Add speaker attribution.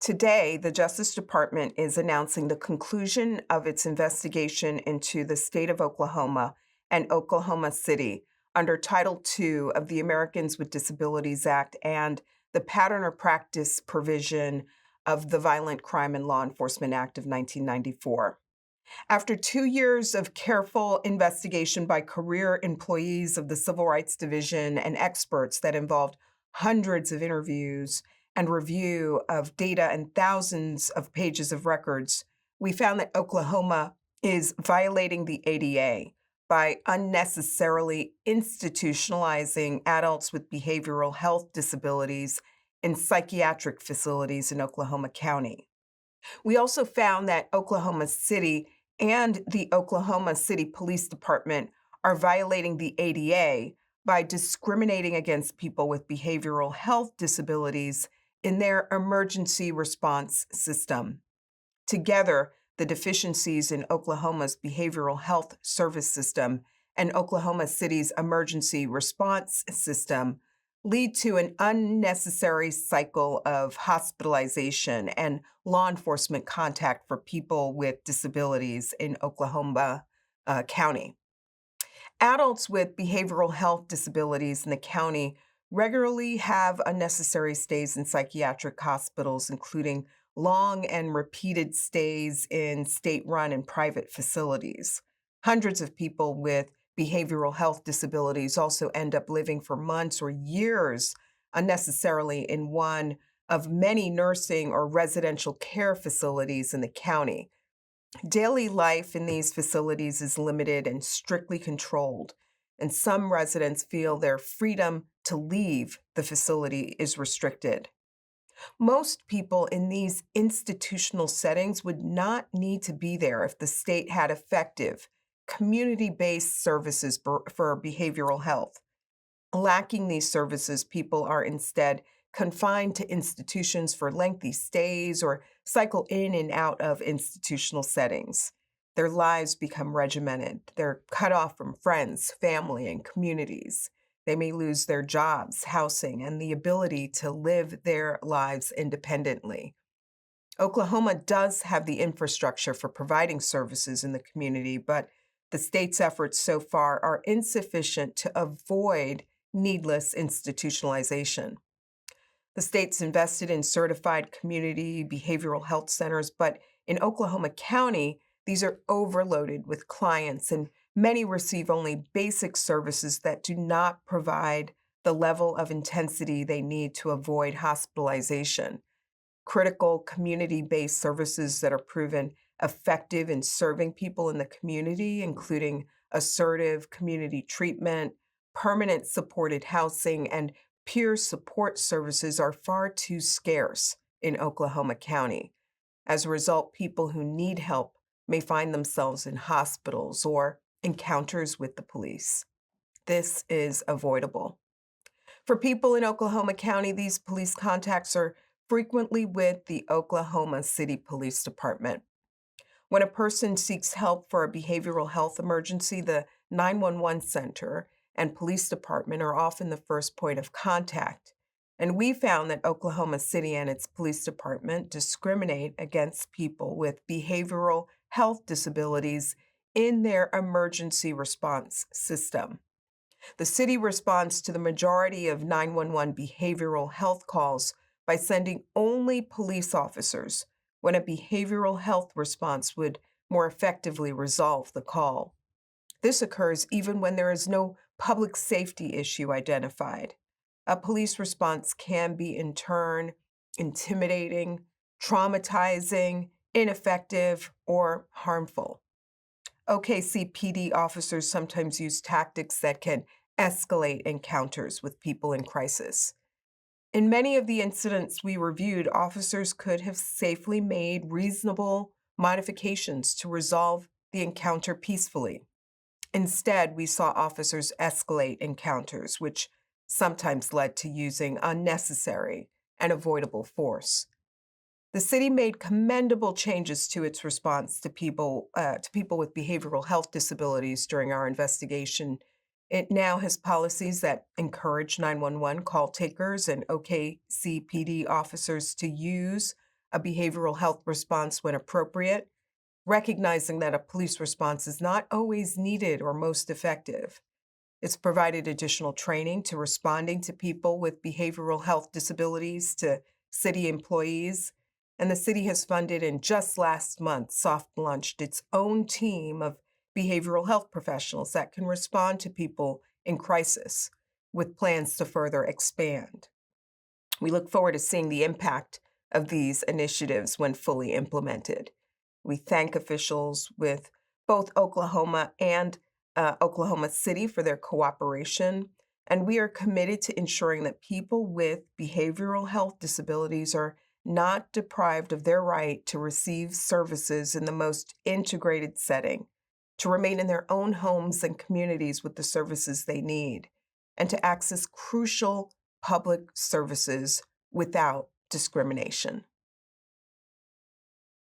Speaker 1: Today, the Justice Department is announcing the conclusion of its investigation into the state of Oklahoma and Oklahoma City under Title II of the Americans with Disabilities Act and the pattern or practice provision of the Violent Crime and Law Enforcement Act of 1994. After 2 years of careful investigation by career employees of the Civil Rights Division and experts that involved hundreds of interviews and review of data and thousands of pages of records, we found that Oklahoma is violating the ADA by unnecessarily institutionalizing adults with behavioral health disabilities in psychiatric facilities in Oklahoma County. We also found that Oklahoma City and the Oklahoma City Police Department are violating the ADA by discriminating against people with behavioral health disabilities in their emergency response system. Together, the deficiencies in Oklahoma's behavioral health service system and Oklahoma City's emergency response system lead to an unnecessary cycle of hospitalization and law enforcement contact for people with disabilities in Oklahoma County. Adults with behavioral health disabilities in the county regularly have unnecessary stays in psychiatric hospitals, including long and repeated stays in state run and private facilities. Hundreds of people with behavioral health disabilities also end up living for months or years unnecessarily in one of many nursing or residential care facilities in the county. Daily life in these facilities is limited and strictly controlled, and some residents feel their freedom to leave the facility is restricted. Most people in these institutional settings would not need to be there if the state had effective, community based services for behavioral health. Lacking these services, people are instead confined to institutions for lengthy stays or cycle in and out of institutional settings. Their lives become regimented. They're cut off from friends, family, and communities. They may lose their jobs, housing, and the ability to live their lives independently. Oklahoma does have the infrastructure for providing services in the community, but the state's efforts so far are insufficient to avoid needless institutionalization. The state's invested in certified community behavioral health centers, but in Oklahoma County, these are overloaded with clients, and many receive only basic services that do not provide the level of intensity they need to avoid hospitalization. Critical community based services that are proven effective in serving people in the community, including assertive community treatment, permanent supported housing, and peer support services, are far too scarce in Oklahoma County. As a result, people who need help may find themselves in hospitals or encounters with the police. This is avoidable. For people in Oklahoma County, these police contacts are frequently with the Oklahoma City Police Department. When a person seeks help for a behavioral health emergency, the 911 center and police department are often the first point of contact. And we found that Oklahoma City and its police department discriminate against people with behavioral health disabilities in their emergency response system. The city responds to the majority of 911 behavioral health calls by sending only police officers when a behavioral health response would more effectively resolve the call. This occurs even when there is no public safety issue identified. A police response can be, in turn, intimidating, traumatizing, ineffective, or harmful. OKCPD officers sometimes use tactics that can escalate encounters with people in crisis. In many of the incidents we reviewed, officers could have safely made reasonable modifications to resolve the encounter peacefully. Instead, we saw officers escalate encounters, which sometimes led to using unnecessary and avoidable force. The city made commendable changes to its response to people with behavioral health disabilities during our investigation. It now has policies that encourage 911 call takers and OKCPD officers to use a behavioral health response when appropriate, recognizing that a police response is not always needed or most effective. It's provided additional training to responding to people with behavioral health disabilities, to city employees, and the city has funded and just last month soft launched its own team of behavioral health professionals that can respond to people in crisis, with plans to further expand. We look forward to seeing the impact of these initiatives when fully implemented. We thank officials with both Oklahoma and Oklahoma City for their cooperation, and we are committed to ensuring that people with behavioral health disabilities are not deprived of their right to receive services in the most integrated setting, to remain in their own homes and communities with the services they need, and to access crucial public services without discrimination.